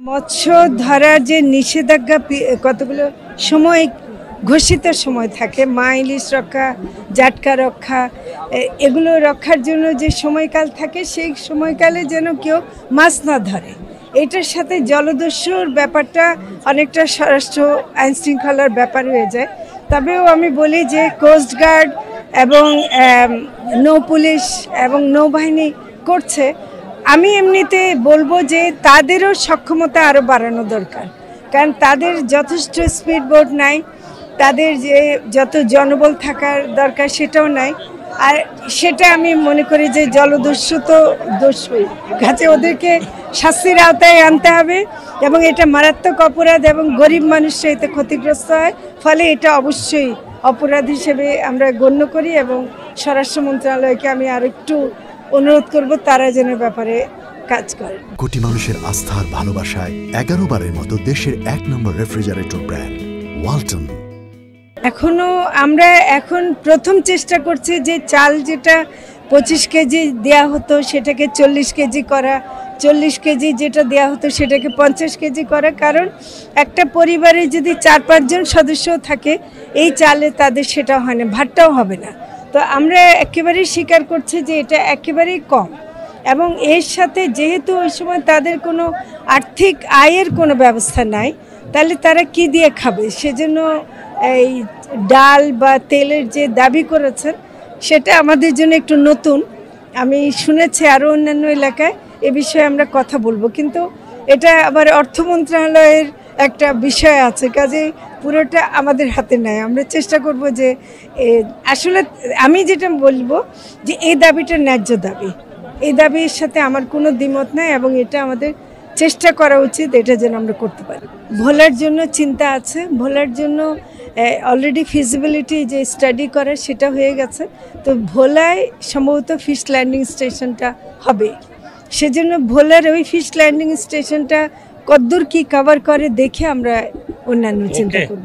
মৎস্য ধরার যে নিষেধাজ্ঞা কতগুলো সময় ঘোষিত সময় থাকে, মা ইলিশ রক্ষা, জাটকা রক্ষা, এগুলো রক্ষার জন্য যে সময়কাল থাকে সেই সময়কালে যেন কেউ মাছ না ধরে। এটার সাথে জলদস্যুর ব্যাপারটা অনেকটা স্বরাষ্ট্র আইন শৃঙ্খলার ব্যাপার হয়ে যায়। তবেও আমি বলি যে কোস্টগার্ড এবং নৌ পুলিশ এবং নৌবাহিনী করছে। আমি এমনিতে বলবো যে তাদেরও সক্ষমতা আরও বাড়ানো দরকার, কারণ তাদের যথেষ্ট স্পিড বোট নাই, তাদের যে যত জনবল থাকার দরকার সেটাও নাই। আর সেটা আমি মনে করি যে জলদস্যু তো দস্যুই, কাজে ওদেরকে শাস্তির আওতায় আনতে হবে এবং এটা মারাত্মক অপরাধ এবং গরিব মানুষরা এতে ক্ষতিগ্রস্ত হয়। ফলে এটা অবশ্যই অপরাধ হিসেবে আমরা গণ্য করি এবং স্বরাষ্ট্র মন্ত্রণালয়কে আমি আরেকটু অনুরোধ করব তারা যেন ব্যাপারে কাজ করে। কোটি মানুষের আস্থার ভালোবাসায় 11 বারের মতো দেশের 1 নম্বর রেফ্রিজারেটর ব্র্যান্ড ওয়ালটন। আমরা এখন প্রথম চেষ্টা করছি যে চাল যেটা 25 কেজি দেওয়া হতো সেটাকে 40 কেজি করা, 40 কেজি যেটা দেওয়া হতো সেটাকে 50 কেজি করা। কারণ একটা পরিবারে যদি 4-5 জন সদস্য থাকে এই চালে তাদের সেটা হয় না, ভাতটাও হবে না। তো আমরা একেবারেই স্বীকার করছি যে এটা একেবারেই কম এবং এর সাথে যেহেতু ওই সময় তাদের কোনো আর্থিক আয়ের কোনো ব্যবস্থা নাই, তাহলে তারা কি দিয়ে খাবে? সেজন্য এই ডাল বা তেলের যে দাবি করেছেন সেটা আমাদের জন্য একটু নতুন। আমি শুনেছি আরও অন্যান্য এলাকায় এ বিষয়ে আমরা কথা বলবো, কিন্তু এটা আবার অর্থ মন্ত্রণালয়ের একটা বিষয় আছে, কাজে পুরোটা আমাদের হাতে নেয়। আমরা চেষ্টা করব যে আসলে আমি যেটা বলবো যে এই দাবিটা ন্যায্য দাবি, এই দাবির সাথে আমার কোনো দ্বিমত নাই এবং এটা আমাদের চেষ্টা করা উচিত, এটা যেন আমরা করতে পারি। ভোলার জন্য চিন্তা আছে, ভোলার জন্য অলরেডি ফিজিবিলিটি যে স্টাডি করে সেটা হয়ে গেছে। তো ভোলায় সম্ভবত ফিশ ল্যান্ডিং স্টেশনটা হবে, সেজন্য ভোলার ওই ফিশ ল্যান্ডিং স্টেশনটা কতদূর কি কভার করে দেখে আমরা অন্যান্য চিন্তা করব।